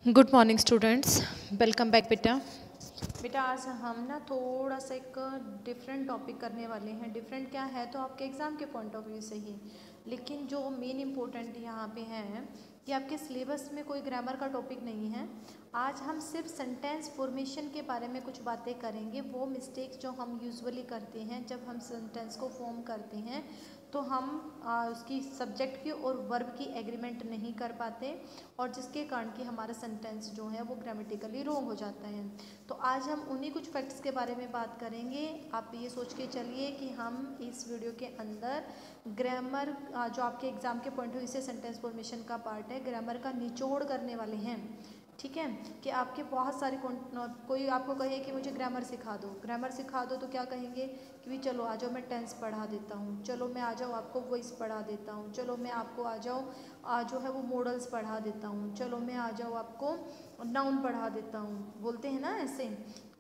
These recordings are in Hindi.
Good morning students, welcome back बेटा। आज हम ना थोड़ा सा एक डिफरेंट टॉपिक करने वाले हैं। डिफरेंट क्या है तो आपके एग्ज़ाम के पॉइंट ऑफ व्यू से ही, लेकिन जो मेन इम्पोर्टेंट यहाँ पे है कि आपके सिलेबस में कोई ग्रामर का टॉपिक नहीं है। आज हम सिर्फ सेंटेंस फॉर्मेशन के बारे में कुछ बातें करेंगे। वो मिस्टेक्स जो हम यूजुअली करते हैं जब हम सेंटेंस को फॉर्म करते हैं तो हम उसकी सब्जेक्ट की और वर्ब की एग्रीमेंट नहीं कर पाते, और जिसके कारण कि हमारा सेंटेंस जो है वो ग्रामेटिकली रॉन्ग हो जाता है। तो आज हम उन्हीं कुछ फैक्ट्स के बारे में बात करेंगे। आप ये सोच के चलिए कि हम इस वीडियो के अंदर ग्रामर जो आपके एग्जाम के पॉइंट ऑफ व्यू से सेंटेंस फॉर्मेशन का पार्ट है, ग्रामर का निचोड़ करने वाले हैं। ठीक है कि आपके बहुत सारे कोई आपको कहे कि मुझे ग्रामर सिखा दो तो क्या कहेंगे कि भी चलो आ जाओ मैं टेंस पढ़ा देता हूँ, चलो मैं आ जाओ आपको वॉइस पढ़ा देता हूँ, चलो मैं आपको आ जाओ जो है वो मॉडल्स पढ़ा देता हूँ, चलो मैं आ जाओ आपको नाउन पढ़ा देता हूँ। बोलते हैं ना ऐसे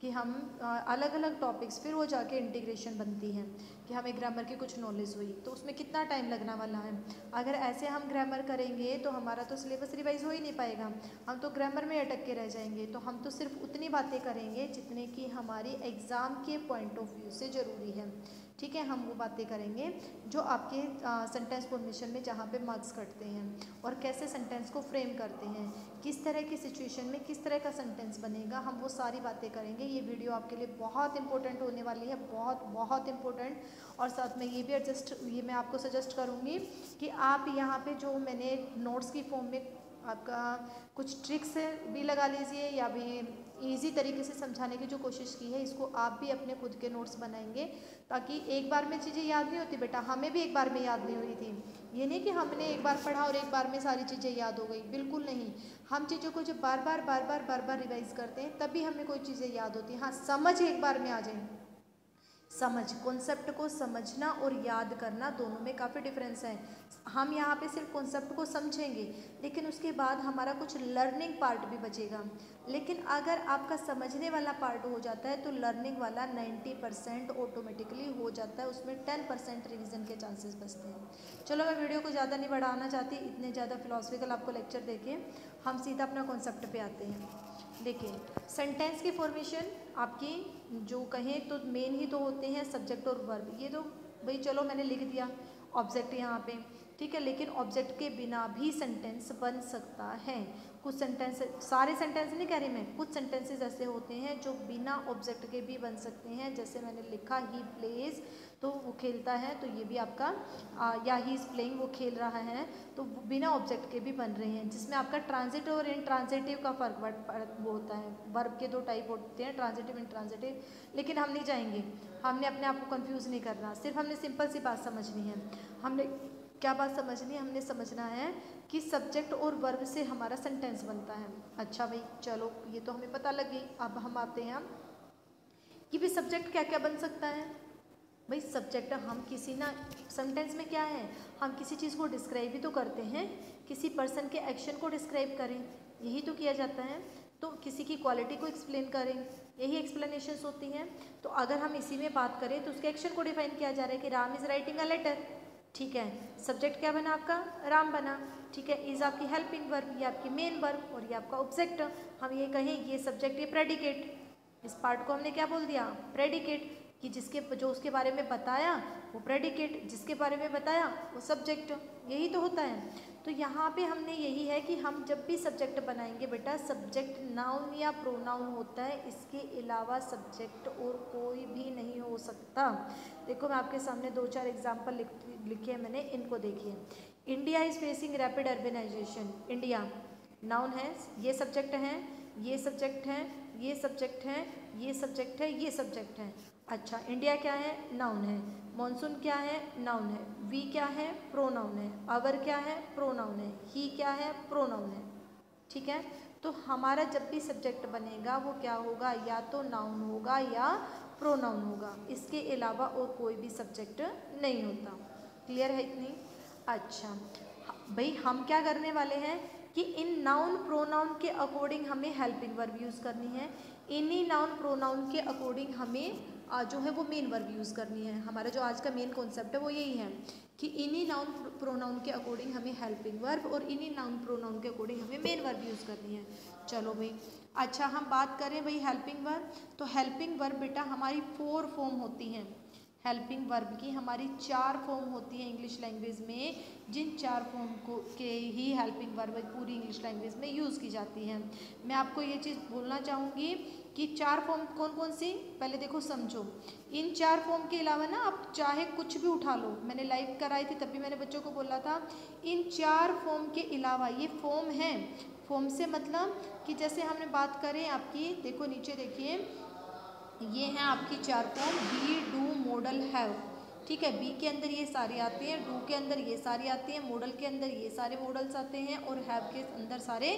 कि हम अलग अलग टॉपिक्स, फिर वो जाके इंटीग्रेशन बनती है कि हमें ग्रामर की कुछ नॉलेज हुई, तो उसमें कितना टाइम लगने वाला है। अगर ऐसे हम ग्रामर करेंगे तो हमारा तो सिलेबस रिवाइज हो ही नहीं पाएगा, हम तो ग्रामर में अटक के रह जाएंगे। तो हम तो सिर्फ उतनी बातें करेंगे जितने की हमारी एग्ज़ाम के पॉइंट ऑफ व्यू से ज़रूरी है। ठीक है, हम वो बातें करेंगे जो आपके सेंटेंस फॉर्मेशन में जहाँ पे मार्क्स कटते हैं और कैसे सेंटेंस को फ्रेम करते हैं, किस तरह की सिचुएशन में किस तरह का सेंटेंस बनेगा, हम वो सारी बातें करेंगे। ये वीडियो आपके लिए बहुत इंपॉर्टेंट होने वाली है, बहुत बहुत इंपॉर्टेंट। और साथ में ये मैं आपको सजेस्ट करूँगी कि आप यहाँ पे जो मैंने नोट्स की फॉर्म में आपका कुछ ट्रिक्स भी लगा लीजिए, या भी इजी तरीके से समझाने की जो कोशिश की है, इसको आप भी अपने खुद के नोट्स बनाएंगे, ताकि एक बार में चीज़ें याद नहीं होती बेटा। हमें भी एक बार में याद नहीं हुई थी। ये नहीं कि हमने एक बार पढ़ा और एक बार में सारी चीज़ें याद हो गई, बिल्कुल नहीं। हम चीज़ों को जब बार बार रिवाइज करते हैं तभी हमें कोई चीज़ें याद होती हैं। हाँ, समझ एक बार में आ जाए। समझ, कॉन्सेप्ट को समझना और याद करना, दोनों में काफ़ी डिफरेंस है। हम यहाँ पे सिर्फ कॉन्सेप्ट को समझेंगे, लेकिन उसके बाद हमारा कुछ लर्निंग पार्ट भी बचेगा। लेकिन अगर आपका समझने वाला पार्ट हो जाता है तो लर्निंग वाला 90% ऑटोमेटिकली हो जाता है, उसमें 10% रिवीजन के चांसेस बचते हैं। चलो, मैं वीडियो को ज़्यादा नहीं बढ़ाना चाहती, इतने ज़्यादा फिलोसफिकल आपको लेक्चर देके हम सीधा अपना कॉन्सेप्ट पे आते हैं। देखिए, सेंटेंस की फॉर्मेशन आपकी जो कहें तो मेन ही तो होते हैं सब्जेक्ट और वर्ब। ये तो भाई चलो मैंने लिख दिया ऑब्जेक्ट यहाँ पे, ठीक है, लेकिन ऑब्जेक्ट के बिना भी सेंटेंस बन सकता है। कुछ सेंटेंस, सारे सेंटेंस नहीं कह रही मैं, कुछ सेंटेंसेस ऐसे होते हैं जो बिना ऑब्जेक्ट के भी बन सकते हैं। जैसे मैंने लिखा ही प्लेज, तो वो खेलता है, तो ये भी आपका या ही इज़ प्लेइंग, वो खेल रहा है, तो बिना ऑब्जेक्ट के भी बन रहे हैं। जिसमें आपका ट्रांजिटिव और इंट्रांजिटिव का फर्क वो होता है। वर्ब के दो टाइप होते हैं, ट्रांजिटिव इंट्रांजिटिव। लेकिन हम नहीं जाएंगे, हमने अपने आप को कंफ्यूज नहीं करना, सिर्फ हमने सिंपल सी बात समझनी है। हमने क्या बात समझनी है? हमने समझना है कि सब्जेक्ट और वर्ब से हमारा सेंटेंस बनता है। अच्छा भाई चलो, ये तो हमें पता लगी। अब हम आते हैं कि भाई सब्जेक्ट क्या क्या बन सकता है। भाई सब्जेक्ट हम किसी ना, सेंटेंस में क्या है, हम किसी चीज़ को डिस्क्राइब भी तो करते हैं, किसी पर्सन के एक्शन को डिस्क्राइब करें, यही तो किया जाता है। तो किसी की क्वालिटी को एक्सप्लेन करें, यही एक्सप्लेनेशंस होती हैं। तो अगर हम इसी में बात करें तो उसके एक्शन को डिफाइन किया जा रहा है कि Ram is writing a letter. ठीक है, सब्जेक्ट क्या बना आपका? राम बना। ठीक है, इज़ आपकी हेल्पिंग वर्ब, ये आपकी मेन वर्ब, और ये आपका ऑब्जेक्ट। हम ये कहें ये सब्जेक्ट, ये प्रेडिकेट, इस पार्ट को हमने क्या बोल दिया? प्रेडिकेट, कि जिसके जो उसके बारे में बताया वो प्रेडिकेट, जिसके बारे में बताया वो सब्जेक्ट, यही तो होता है। तो यहाँ पे हमने यही है कि हम जब भी सब्जेक्ट बनाएंगे बेटा, सब्जेक्ट नाउन या प्रोनाउन होता है, इसके अलावा सब्जेक्ट और कोई भी नहीं हो सकता। देखो मैं आपके सामने 2-4 एग्जाम्पल लिखे हैं मैंने, इनको देखिए। India is facing rapid urbanisation, India noun है, ये सब्जेक्ट है, ये सब्जेक्ट है, ये सब्जेक्ट है, ये सब्जेक्ट है, ये सब्जेक्ट है। अच्छा, इंडिया क्या है? नाउन है। मॉनसून क्या है? नाउन है। वी क्या है? प्रोनाउन है। अवर क्या है? प्रोनाउन है। ही क्या है? प्रोनाउन है। ठीक है, तो हमारा जब भी सब्जेक्ट बनेगा वो क्या होगा? या तो नाउन होगा या प्रोनाउन होगा, इसके अलावा और कोई भी सब्जेक्ट नहीं होता। क्लियर है इतनी? अच्छा भाई, हम क्या करने वाले हैं कि इन नाउन प्रोनाउन के अकॉर्डिंग हमें हेल्पिंग वर्ब यूज़ करनी है, इन्हीं नाउन प्रोनाउन के अकॉर्डिंग हमें जो है वो मेन वर्ब यूज़ करनी है। हमारा जो आज का मेन कॉन्सेप्ट है वो यही है कि इन्हीं नाउन प्रोनाउन के अकॉर्डिंग हमें हेल्पिंग वर्ब और इन्हीं नाउन प्रोनाउन के अकॉर्डिंग हमें मेन वर्ब यूज़ करनी है। चलो भाई, अच्छा हम बात करें भाई हेल्पिंग वर्ब, तो हेल्पिंग वर्ब बेटा हमारी 4 फॉर्म होती हैं। हेल्पिंग वर्ब की हमारी 4 फॉर्म होती है इंग्लिश लैंग्वेज में, जिन 4 फॉर्म को के ही हेल्पिंग वर्ब पूरी इंग्लिश लैंग्वेज में यूज़ की जाती है। मैं आपको ये चीज़ बोलना चाहूँगी कि 4 फॉर्म कौन कौन सी, पहले देखो समझो। इन 4 फॉर्म के अलावा ना आप चाहे कुछ भी उठा लो, मैंने लाइव कराई थी तभी मैंने बच्चों को बोला था इन 4 फॉर्म के अलावा ये फॉर्म हैं। फॉर्म से मतलब कि जैसे हमने बात करें आपकी, देखो नीचे देखिए, ये हैं आपकी 4 form, be, do, modal, have. ठीक है, बी के अंदर ये सारी आती हैं, डू के अंदर ये सारी आती हैं, मॉडल के अंदर ये सारे मॉडल्स आते हैं और हैव के अंदर सारे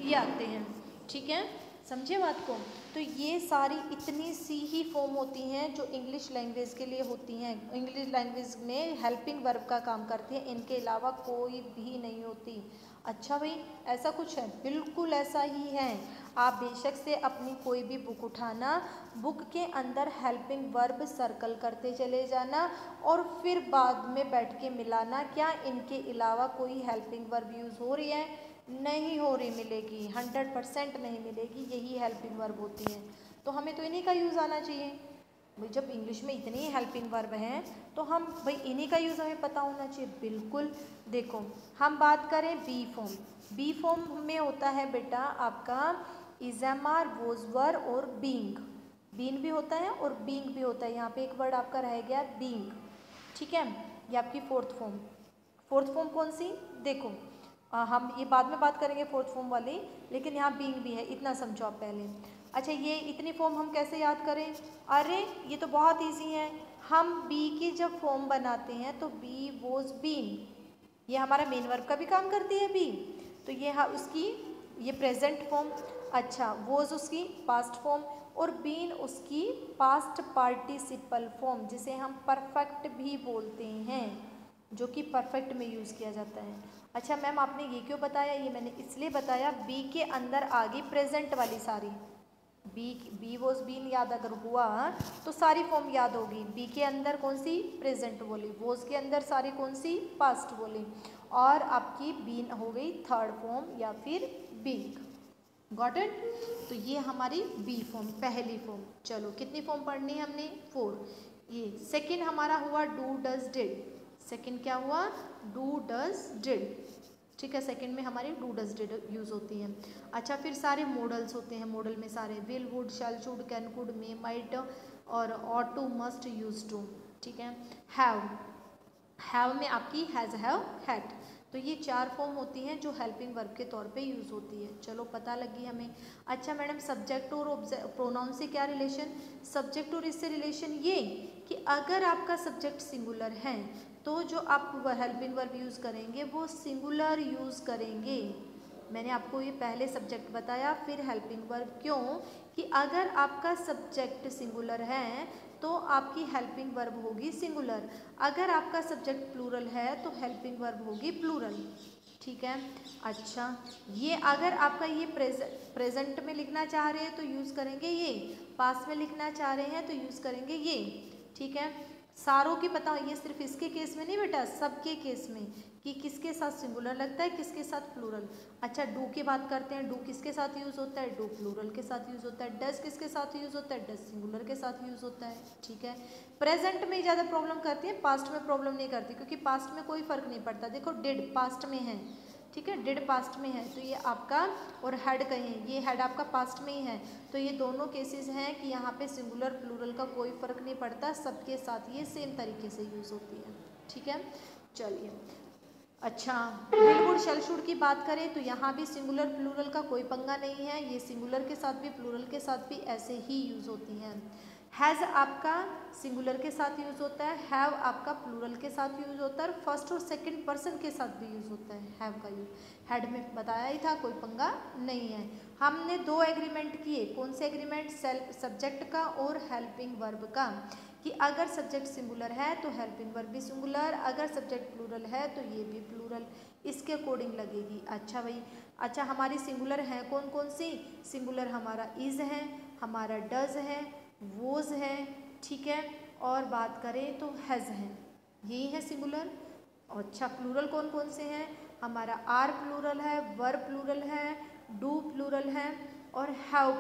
ये आते हैं। ठीक है, समझे बात को। तो ये सारी इतनी सी ही फॉर्म होती हैं जो इंग्लिश लैंग्वेज के लिए होती हैं, इंग्लिश लैंग्वेज में हेल्पिंग वर्ब का काम करती है, इनके अलावा कोई भी नहीं होती। अच्छा भाई, ऐसा कुछ है? बिल्कुल ऐसा ही है। आप बेशक से अपनी कोई भी बुक उठाना, बुक के अंदर हेल्पिंग वर्ब सर्कल करते चले जाना और फिर बाद में बैठ के मिलाना, क्या इनके अलावा कोई हेल्पिंग वर्ब यूज़ हो रही है? नहीं हो रही मिलेगी, 100% नहीं मिलेगी, यही हेल्पिंग वर्ब होती हैं। तो हमें तो इन्हीं का यूज़ आना चाहिए भाई, जब इंग्लिश में इतनी हेल्पिंग वर्ब हैं तो हम भाई इन्हीं का यूज़ हमें पता होना चाहिए। बिल्कुल, देखो हम बात करें बी फॉर्म, बी फॉर्म में होता है बेटा आपका इज़ेमार, वोज, वर और बींग। बीन भी होता है और बींग भी होता है, यहाँ पे एक वर्ड आपका रह गया बींग। ठीक है, ये आपकी फोर्थ फॉर्म। फोर्थ फॉर्म कौन सी? देखो हम ये बाद में बात करेंगे फोर्थ फॉर्म वाली, लेकिन यहाँ बीइंग भी है, इतना समझो आप पहले। अच्छा, ये इतनी फॉर्म हम कैसे याद करें? अरे ये तो बहुत इजी है। हम बी की जब फॉर्म बनाते हैं तो बी वॉज बीन, ये हमारा मेन वर्ब का भी काम करती है बी, तो ये उसकी ये प्रेजेंट फॉर्म। अच्छा, वॉज उसकी पास्ट फॉर्म और बीन उसकी पास्ट पार्टिसिपल फॉर्म, जिसे हम परफेक्ट भी बोलते हैं, जो कि परफेक्ट में यूज़ किया जाता है। अच्छा मैम, आपने ये क्यों बताया? ये मैंने इसलिए बताया, बी के अंदर आ गई प्रेजेंट वाली सारी, बी वॉज बीन याद अगर हुआ तो सारी फॉर्म याद होगी। बी के अंदर कौन सी? प्रेजेंट बोली, वॉज के अंदर सारी कौन सी? पास्ट बोली, और आपकी बीन हो गई थर्ड फॉर्म या फिर बीइंग। Got it? तो ये हमारी बी फॉर्म, पहली फॉर्म। चलो कितनी फॉर्म पढ़नी है हमने? 4। ये सेकंड हमारा हुआ डू, डज, डिड। सेकंड क्या हुआ? Do, does, did. ठीक है, सेकंड में हमारी डू, डज, डिड यूज़ होती हैं। अच्छा, फिर सारे मॉडल्स होते हैं, मॉडल में सारे will, would, shall, should, can, could, may, might और ought to, must, use to. ठीक है, हैव में आपकी हैज़, हैव, हैड। तो ये 4 फॉर्म होती हैं जो हेल्पिंग वर्ब के तौर पे यूज़ होती है। चलो पता लगी हमें। अच्छा मैडम, सब्जेक्ट और प्रोनाउन से क्या रिलेशन? सब्जेक्ट और इससे रिलेशन ये कि अगर आपका सब्जेक्ट सिंगुलर है तो जो आप हेल्पिंग वर्ब यूज़ करेंगे वो सिंगुलर यूज़ करेंगे। मैंने आपको ये पहले सब्जेक्ट बताया फिर हेल्पिंग वर्ब, क्यों? कि अगर आपका सब्जेक्ट सिंगुलर है तो आपकी हेल्पिंग वर्ब होगी सिंगुलर, अगर आपका सब्जेक्ट प्लूरल है तो हेल्पिंग वर्ब होगी प्लूरल। ठीक है, अच्छा ये अगर आपका ये प्रेजेंट में लिखना चाह रहे हैं तो यूज़ करेंगे ये, पास्ट में लिखना चाह रहे हैं तो यूज़ करेंगे ये। ठीक है, सारों की पता हो, ये सिर्फ इसके केस में नहीं बेटा, सबके केस में, कि किसके साथ सिंगुलर लगता है किसके साथ प्लूरल। अच्छा, डू की बात करते हैं, डू किसके साथ यूज़ होता है? डू प्लूरल के साथ यूज़ होता है। डज किसके साथ यूज़ होता है? डज सिंगुलर के साथ यूज़ होता है। ठीक है, प्रेजेंट में ज़्यादा प्रॉब्लम करती है, पास्ट में प्रॉब्लम नहीं करती, क्योंकि पास्ट में कोई फ़र्क नहीं पड़ता। देखो डिड पास्ट में है, ठीक है, डिड पास्ट में है तो ये आपका, और हेड कहें, ये हेड आपका पास्ट में ही है, तो ये दोनों केसेस हैं कि यहाँ पे सिंगुलर प्लूरल का कोई फ़र्क नहीं पड़ता, सबके साथ ये सेम तरीके से यूज़ होती है। ठीक है, चलिए। अच्छा, विल, वुड, शैल, शुड की बात करें तो यहाँ भी सिंगुलर प्लूरल का कोई पंगा नहीं है, ये सिंगुलर के साथ भी प्लूरल के साथ भी ऐसे ही यूज़ होती हैं। हैज़ आपका सिंगुलर के साथ यूज़ होता है, हैव आपका प्लूरल के साथ यूज़ होता है, फर्स्ट और सेकंड पर्सन के साथ भी यूज़ होता है हैव का यूज़। हेड में बताया ही था, कोई पंगा नहीं है। हमने 2 एग्रीमेंट किए, कौन से एग्रीमेंट? सब्जेक्ट का और हेल्पिंग वर्ब का, कि अगर सब्जेक्ट सिंगुलर है तो हेल्पिंग वर्ब भी सिंगुलर, अगर सब्जेक्ट प्लूरल है तो ये भी प्लूरल, इसके अकॉर्डिंग लगेगी। अच्छा भाई, अच्छा हमारी सिंगुलर है कौन कौन सी? सिंगुलर हमारा इज़ है, हमारा डज है, वोज है, ठीक है। और बात करें तो हैज़ है, यही है सिंगुलर। अच्छा प्लूरल कौन कौन से हैं, हमारा आर प्लूरल है, वर प्लूरल है, डू प्लूरल है और हैव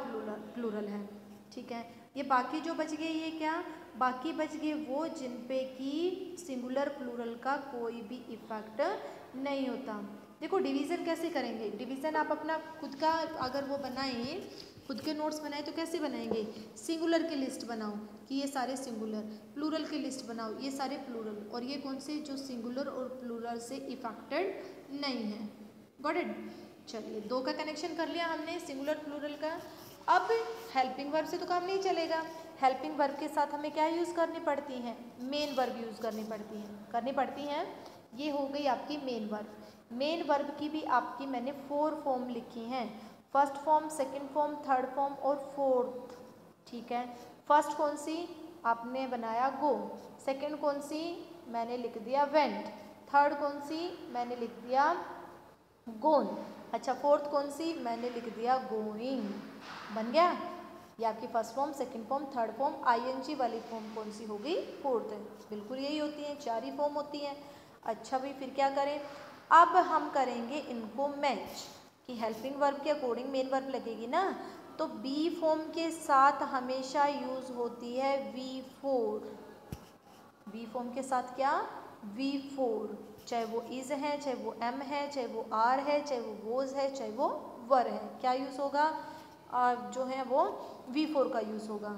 प्लूरल है। ठीक है, ये बाकी जो बच गए ये क्या, बाकी बच गए वो जिन पे कि सिंगुलर प्लूरल का कोई भी इफेक्ट नहीं होता। देखो डिवीज़न कैसे करेंगे, डिवीज़न आप अपना खुद का अगर वो बनाएं, खुद के नोट्स बनाए तो कैसे बनाएंगे, सिंगुलर की लिस्ट बनाओ कि ये सारे सिंगुलर, प्लूरल की लिस्ट बनाओ ये सारे प्लूरल, और ये कौन से जो सिंगुलर और प्लूरल से इफेक्टेड नहीं है। Got it. चलिए दो का कनेक्शन कर लिया हमने सिंगुलर प्लूरल का। अब हेल्पिंग वर्ब से तो काम नहीं चलेगा, हेल्पिंग वर्ब के साथ हमें क्या यूज़ करनी पड़ती हैं, मेन वर्ब यूज़ करनी पड़ती हैं। ये हो गई आपकी मेन वर्ब। मेन वर्ब की भी आपकी मैंने 4 फॉर्म लिखी हैं, first form, second form, third form और फोर्थ। ठीक है, फर्स्ट कौन सी आपने बनाया गो, सेकंड कौन सी मैंने लिख दिया वेंट, थर्ड कौन सी मैंने लिख दिया गोन, अच्छा फोर्थ कौन सी मैंने लिख दिया गोइंग। बन गया, ये आपकी first form, second form, third form, I N G वाली फॉर्म कौन सी होगी, फोर्थ है। बिल्कुल यही होती है, 4 ही फॉर्म होती हैं। अच्छा भाई फिर क्या करें, अब हम करेंगे इनको मैच कि हेल्पिंग वर्ब के अकॉर्डिंग मेन वर्ब लगेगी ना, तो बी फॉर्म के साथ हमेशा यूज होती है V4। बी फॉर्म के साथ क्या, V4, चाहे वो इज है, चाहे वो एम है, चाहे वो आर है, चाहे वो वोज है, चाहे वो वर है, क्या यूज़ होगा, जो है वो V4 का यूज़ होगा।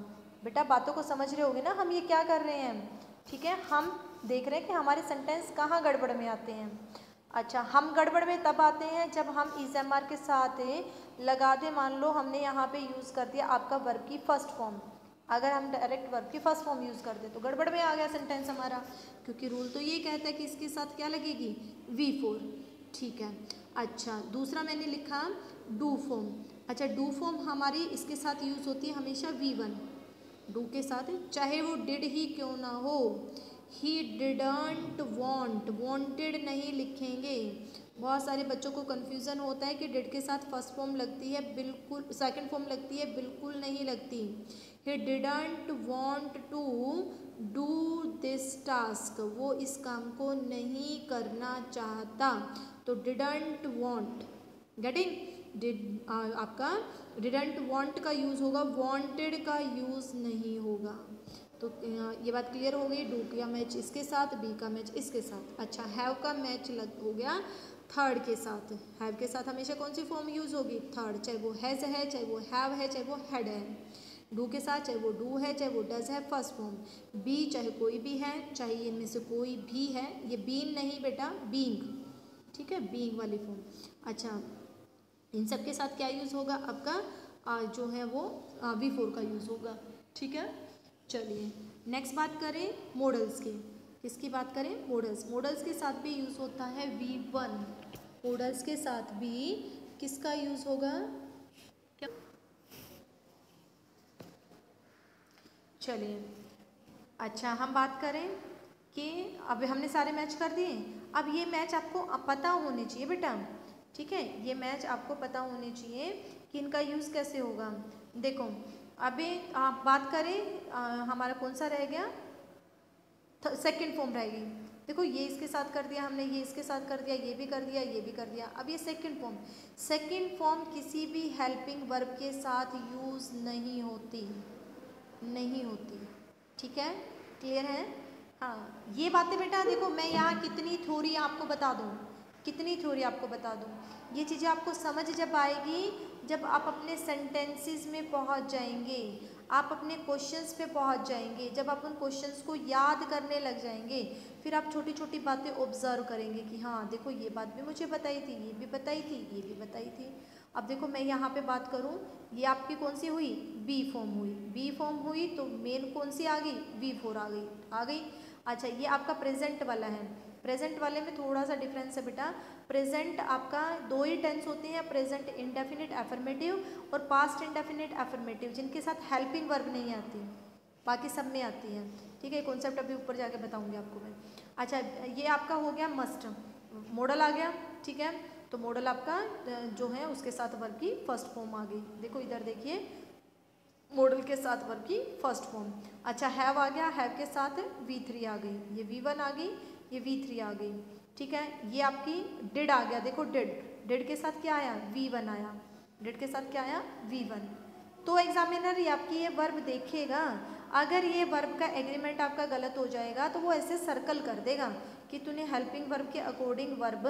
बेटा बातों को समझ रहे होगे ना, हम ये क्या कर रहे हैं। ठीक है, हम देख रहे हैं कि हमारे सेंटेंस कहाँ गड़बड़ में आते हैं। अच्छा हम गड़बड़ में तब आते हैं जब हम इज एम आर के साथ लगा दें, मान लो हमने यहाँ पे यूज़ कर दिया आपका वर्ब की फर्स्ट फॉर्म, अगर हम डायरेक्ट वर्ब की फर्स्ट फॉर्म यूज़ कर दे तो गड़बड़ में आ गया सेंटेंस हमारा, क्योंकि रूल तो ये कहता है कि इसके साथ क्या लगेगी, V4। ठीक है, अच्छा दूसरा मैंने लिखा डू फॉर्म, अच्छा डू फॉर्म हमारी इसके साथ यूज़ होती है हमेशा V1, डू के साथ, चाहे वो डिड ही क्यों ना हो। ही डिडंट वॉन्ट, वॉन्टेड नहीं लिखेंगे। बहुत सारे बच्चों को कन्फ्यूज़न होता है कि डिड के साथ फर्स्ट फॉर्म लगती है, बिल्कुल सेकंड फॉर्म लगती है, बिल्कुल नहीं लगती। He didn't want to do this task, वो इस काम को नहीं करना चाहता, तो डिडंट वॉन्ट, गेटिंग, डिड आपका डिडंट वॉन्ट का यूज़ होगा, वॉन्टेड का यूज़ नहीं होगा। तो ये बात क्लियर हो गई, डू का मैच इसके साथ, बी का मैच इसके साथ। अच्छा हैव का मैच हो गया थर्ड के साथ, हैव के साथ हमेशा कौन सी फॉर्म यूज़ होगी, थर्ड, चाहे वो हैज़ है, चाहे वो हैव है, चाहे वो हैड है। डू के साथ चाहे वो डू है, चाहे वो डज है, फर्स्ट फॉर्म। बी चाहे कोई भी है, चाहे इनमें से कोई भी है, ये बीन नहीं बेटा, बीइंग, ठीक है, बीइंग वाली फॉर्म। अच्छा इन सब के साथ क्या यूज़ होगा आपका, जो है वो V4 का यूज़ होगा। ठीक है, चलिए नेक्स्ट बात करें मॉडल्स की, किसकी बात करें, मॉडल्स। मॉडल्स के साथ भी यूज़ होता है V1, मॉडल्स के साथ भी किसका यूज़ होगा, चलिए अच्छा हम बात करें कि अब हमने सारे मैच कर दिए, अब ये मैच आपको पता होने चाहिए बेटा। ठीक है, ये मैच आपको पता होने चाहिए कि इनका यूज़ कैसे होगा। देखो अभी आप बात करें, हमारा कौन सा रह गया, सेकंड फॉर्म रहेगी। देखो ये इसके साथ कर दिया हमने, ये इसके साथ कर दिया, ये भी कर दिया, ये भी कर दिया। अब ये सेकंड फॉर्म, सेकंड फॉर्म किसी भी हेल्पिंग वर्ब के साथ यूज़ नहीं होती, नहीं होती। ठीक है, क्लियर है। हाँ ये बातें बेटा देखो मैं यहाँ कितनी थ्योरी आपको बता दूँ, कितनी थ्योरी आपको बता दूँ, ये चीज़ें आपको समझ जब आएगी जब आप अपने सेंटेंसेस में पहुँच जाएंगे, आप अपने क्वेश्चंस पे पहुँच जाएंगे, जब आप उन क्वेश्चंस को याद करने लग जाएंगे, फिर आप छोटी छोटी बातें ऑब्जर्व करेंगे कि हाँ देखो ये बात भी मुझे बताई थी, ये भी बताई थी, ये भी बताई थी। अब देखो मैं यहाँ पे बात करूँ, ये आपकी कौन सी हुई, बी फॉर्म हुई, बी फॉर्म हुई तो मेन कौन सी आ गई, V4 आ गई, आ गई। अच्छा ये आपका प्रेजेंट वाला है, प्रेजेंट वाले में थोड़ा सा डिफरेंस है बेटा, प्रेजेंट आपका 2 ही टेंस होते हैं, प्रेजेंट इंडेफिनिट एफर्मेटिव और पास्ट इंडेफिनिट एफर्मेटिव, जिनके साथ हेल्पिंग वर्ब नहीं आती, बाकी सब में आती है। ठीक है, कॉन्सेप्ट अभी ऊपर जाके बताऊंगी आपको मैं। अच्छा ये आपका हो गया मस्ट, मॉडल आ गया। ठीक है, तो मॉडल आपका जो है उसके साथ वर्ब की फर्स्ट फॉर्म आ गई। देखो इधर देखिए, मॉडल के साथ वर्ब की फर्स्ट फॉर्म। अच्छा हैव आ गया, हैव के साथ V3 आ गई, ये V1 आ गई, ये V3 आ गई, ठीक है। ये आपकी डिड आ गया, देखो डिड के साथ क्या आया, V1 आया, डिड के साथ क्या आया, V1। तो एग्जामिनर ये आपकी ये वर्ब देखेगा, अगर ये वर्ब का एग्रीमेंट आपका गलत हो जाएगा तो वो ऐसे सर्कल कर देगा कि तूने हेल्पिंग वर्ब के अकॉर्डिंग वर्ब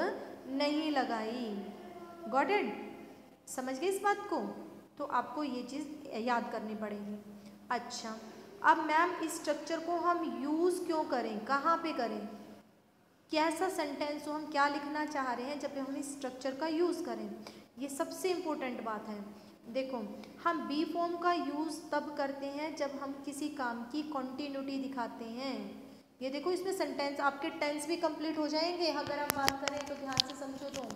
नहीं लगाई। गॉट इट, समझ गए इस बात को? तो आपको ये चीज़ याद करनी पड़ेगी। अच्छा अब मैम इस स्ट्रक्चर को हम यूज़ क्यों करें, कहाँ पे करें, कैसा सेंटेंस हो, हम क्या लिखना चाह रहे हैं जब हम इस स्ट्रक्चर का यूज़ करें, ये सबसे इम्पोर्टेंट बात है। देखो हम बी फॉर्म का यूज़ तब करते हैं जब हम किसी काम की कॉन्टिन्यूटी दिखाते हैं। ये देखो इसमें सेंटेंस आपके टेंस भी कंप्लीट हो जाएंगे अगर हम बात करें तो, ध्यान से समझो तो।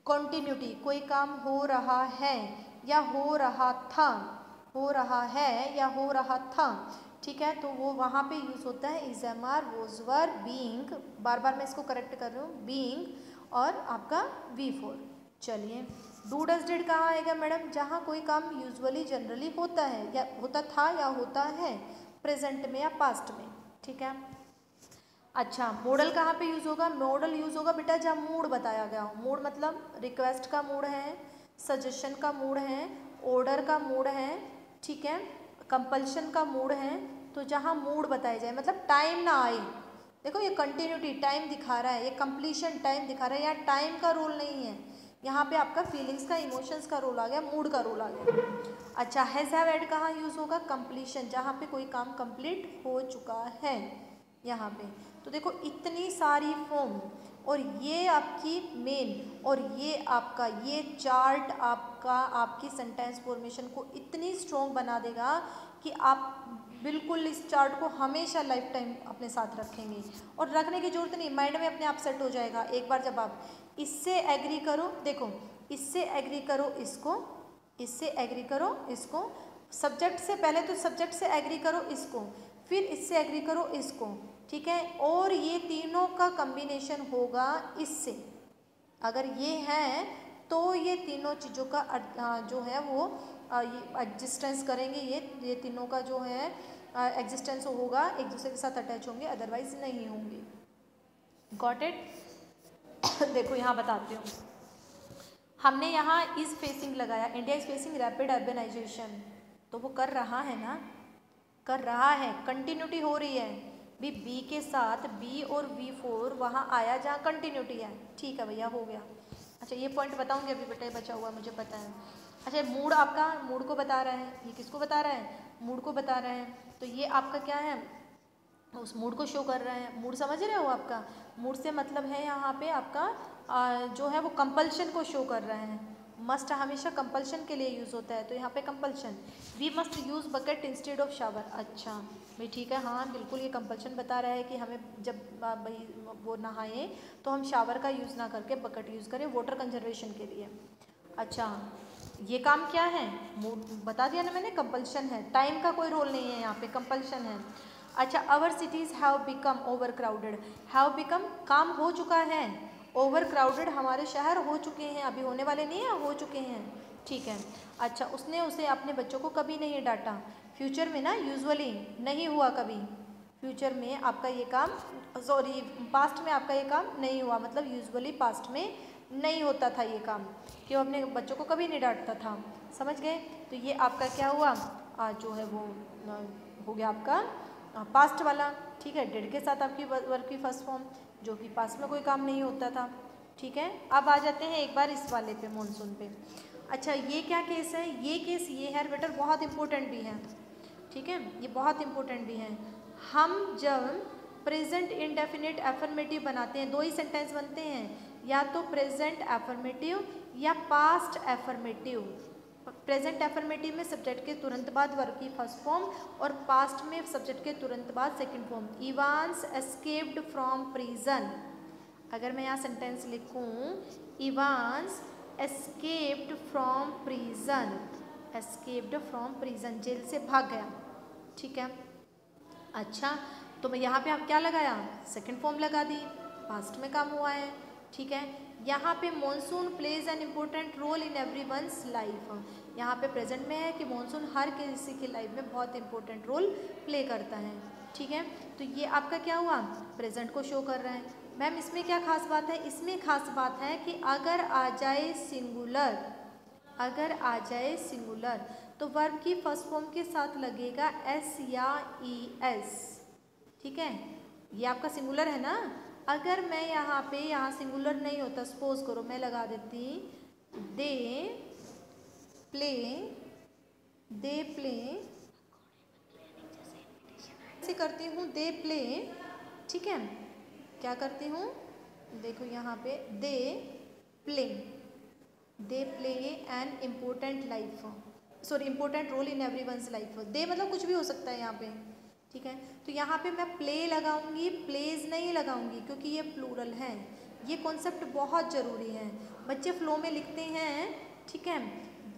कॉन्टिन्यूटी, कोई काम हो रहा है या हो रहा था, हो रहा है या हो रहा था, ठीक है, तो वो वहाँ पे यूज़ होता है is am are, was were, being, बार बार मैं इसको करेक्ट कर रही हूँ, बीइंग और आपका V4। चलिए डू डज डिड कहाँ आएगा मैडम, जहाँ कोई काम यूजुअली जनरली होता है या होता था या होता है प्रेजेंट में या पास्ट में, ठीक है। अच्छा मॉडल कहाँ पे यूज़ होगा, मॉडल यूज़ होगा बेटा जहाँ मूड बताया गया हो। मूड मतलब रिक्वेस्ट का मूड है, सजेशन का मूड है, ऑर्डर का मूड है, ठीक है, कंपल्शन का मूड है, तो जहाँ मूड बताया जाए मतलब टाइम ना आए। देखो ये कंटिन्यूटी टाइम दिखा रहा है, ये कंप्लीशन टाइम दिखा रहा है, यहाँ टाइम का रोल नहीं है, यहाँ पे आपका फीलिंग्स का, इमोशंस का रोल आ गया, मूड का रोल आ गया। अच्छा हैज़ हैव हैड कहाँ यूज़ होगा, कंप्लीशन, जहाँ पे कोई काम कंप्लीट हो चुका है यहाँ पे। तो देखो इतनी सारी फॉर्म, और ये आपकी मेन, और ये आपका ये चार्ट आपका आपकी सेंटेंस फॉर्मेशन को इतनी स्ट्रॉन्ग बना देगा कि आप बिल्कुल इस चार्ट को हमेशा लाइफ टाइम अपने साथ रखेंगे, और रखने की जरूरत नहीं, माइंड में अपने आप सेट हो जाएगा। एक बार जब आप इससे एग्री करो, देखो इससे एग्री करो इसको, इससे एग्री करो इसको, सब्जेक्ट से पहले तो सब्जेक्ट से एग्री करो इसको, फिर इससे एग्री करो इसको, ठीक है, और ये तीनों का कम्बिनेशन होगा इससे, अगर ये है तो ये तीनों चीज़ों का जो है वो ये एग्जिस्टेंस करेंगे, ये तीनों का जो है एग्जिस्टेंस होगा, एक दूसरे के साथ अटैच होंगे, अदरवाइज नहीं होंगे। Got it? देखो यहाँ बताती हूँ, हमने यहाँ इज फेसिंग लगाया, India is facing rapid urbanisation, तो वो कर रहा है ना, कर रहा है, कंटिन्यूटी हो रही है भी, बी के साथ बी और V4 वहाँ आया जहाँ कंटिन्यूटी है, ठीक है भैया हो गया। अच्छा ये पॉइंट बताऊँगी अभी बेटा, बचा हुआ मुझे पता है। अच्छा मूड आपका, मूड को बता रहा है, ये किसको बता रहा है, मूड को बता रहा है, तो ये आपका क्या है, उस मूड को शो कर रहा है। मूड समझ रहे हो आपका, मूड से मतलब है यहाँ पे आपका जो है वो कंपल्शन को शो कर रहा है। मस्ट हमेशा कंपल्शन के लिए यूज़ होता है, तो यहाँ पे compulsion, we must use bucket instead of shower. अच्छा भाई ठीक है, हाँ बिल्कुल ये कंपल्शन बता रहा है कि हमें जब भाई वो नहाएं तो हम शावर का यूज़ ना करके बकेट यूज़ करें वाटर कंजर्वेशन के लिए। अच्छा ये काम क्या है, मूड बता दिया ना मैंने, कंपल्शन है, टाइम का कोई रोल नहीं है यहाँ पे, कंपल्शन है। अच्छा our cities have become overcrowded, have become काम हो चुका है, ओवर क्राउडेड हमारे शहर हो चुके हैं, अभी होने वाले नहीं है, हो चुके हैं, ठीक है। अच्छा उसने उसे अपने बच्चों को कभी नहीं डांटा, फ्यूचर में ना यूजुअली नहीं हुआ कभी, फ्यूचर में आपका ये काम, सॉरी पास्ट में आपका ये काम नहीं हुआ, मतलब यूजुअली पास्ट में नहीं होता था ये काम, कि वो अपने बच्चों को कभी नहीं डांटता था, समझ गए। तो ये आपका क्या हुआ, जो है वो हो गया आपका पास्ट वाला, ठीक है, डिड के साथ आपकी वर्ब की फर्स्ट फॉर्म जो कि पास्ट में कोई काम नहीं होता था, ठीक है। अब आ जाते हैं एक बार इस वाले पे, मॉनसून पे। अच्छा ये क्या केस है, ये केस ये है बेटा बहुत इंपॉर्टेंट भी है, ठीक है, ये बहुत इंपॉर्टेंट भी है। हम जब प्रेजेंट इंडेफिनिट एफर्मेटिव बनाते हैं, दो ही सेंटेंस बनते हैं, या तो प्रेजेंट एफर्मेटिव या पास्ट एफर्मेटिव। प्रेजेंट एफर्मेटिव में सब्जेक्ट के तुरंत बाद वर्ब की फर्स्ट फॉर्म, और पास्ट में सब्जेक्ट के तुरंत बाद second form. Evans escaped from prison, अगर मैं यहाँ सेंटेंस लिखूँ, Evans escaped from prison, escaped from prison, jail से भाग गया, ठीक है। अच्छा तो मैं यहाँ पे आप क्या लगाया, सेकंड फॉर्म लगा दी, पास्ट में काम हुआ है, ठीक है। यहाँ पे monsoon plays an important role in everyone's life. यहाँ पे प्रेजेंट में है कि मॉनसून हर किसी की लाइफ में बहुत इंपॉर्टेंट रोल प्ले करता है। ठीक है, तो ये आपका क्या हुआ, प्रेजेंट को शो कर रहा है। मैम इसमें क्या खास बात है, इसमें खास बात है कि अगर आ जाए सिंगुलर, अगर आ जाए सिंगुलर तो वर्ब की फर्स्ट फॉर्म के साथ लगेगा एस या ई एस। ठीक है, ये आपका सिंगुलर है ना। अगर मैं यहाँ पे, यहाँ सिंगुलर नहीं होता, सपोज करो मैं लगा देती दे प्ले, दे प्ले, ऐसे करती हूँ दे प्ले। ठीक है, क्या करती हूँ, देखो यहाँ पे they play, they play an important life, sorry important role in everyone's life. They मतलब कुछ भी हो सकता है यहाँ पे। ठीक है, तो यहाँ पे मैं प्ले लगाऊंगी, प्लेज नहीं लगाऊंगी, क्योंकि ये प्लूरल है। ये कॉन्सेप्ट बहुत ज़रूरी है, बच्चे फ्लो में लिखते हैं, ठीक है,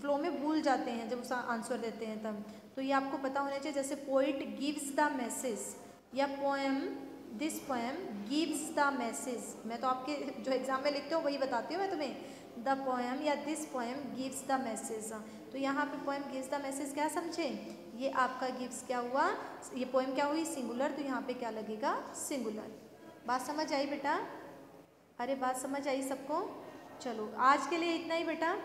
फ्लो में भूल जाते हैं जब उसका आंसर देते हैं तब। तो ये आपको पता होना चाहिए, जैसे पोइट गिव्स द मैसेज या poem, this poem gives the message. मैं तो आपके जो एग्जाम में लिखते हो वही बताती हूँ मैं तुम्हें, द पोएम या this poem gives the message. तो यहाँ पे पोएम गिव्स द मैसेज क्या समझे, ये आपका गिव्स क्या हुआ, ये पोएम क्या हुई, सिंगुलर, तो यहाँ पे क्या लगेगा, सिंगुलर। बात समझ आई बेटा, अरे बात समझ आई सबको। चलो आज के लिए इतना ही बेटा,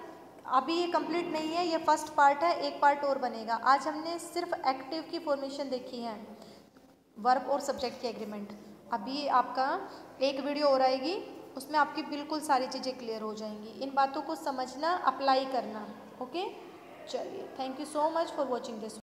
अभी ये कंप्लीट नहीं है, ये फर्स्ट पार्ट है, एक पार्ट और बनेगा। आज हमने सिर्फ एक्टिव की फॉर्मेशन देखी है, वर्ब और सब्जेक्ट की एग्रीमेंट। अभी आपका एक वीडियो और आएगी, उसमें आपकी बिल्कुल सारी चीज़ें क्लियर हो जाएंगी। इन बातों को समझना, अप्लाई करना। ओके, चलिए, thank you so much for watching this.